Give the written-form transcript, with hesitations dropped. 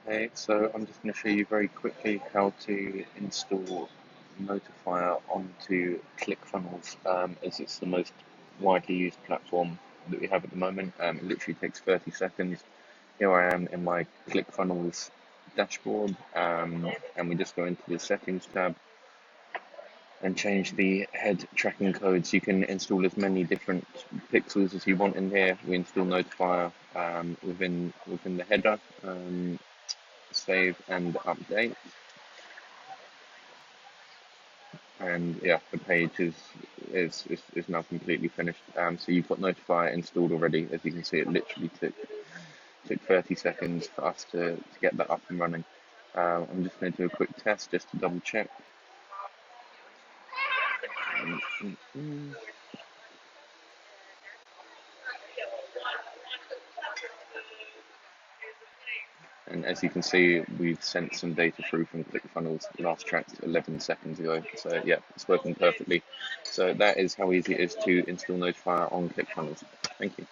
Okay, so I'm just going to show you very quickly how to install Notifia onto Clickfunnels, as it's the most widely used platform that we have at the moment. It literally takes 30 seconds. Here I am in my Clickfunnels dashboard, and we just go into the settings tab and change the head tracking codes. You can install as many different pixels as you want in here. We install Notifia within the header. Save and update, and yeah, the page is now completely finished. So you've got Notify installed already. As you can see, it literally took 30 seconds for us to get that up and running. I'm just going to do a quick test just to double check. And as you can see, we've sent some data through from ClickFunnels, last tracked 11 seconds ago. So yeah, it's working perfectly. So that is how easy it is to install Notifier on ClickFunnels. Thank you.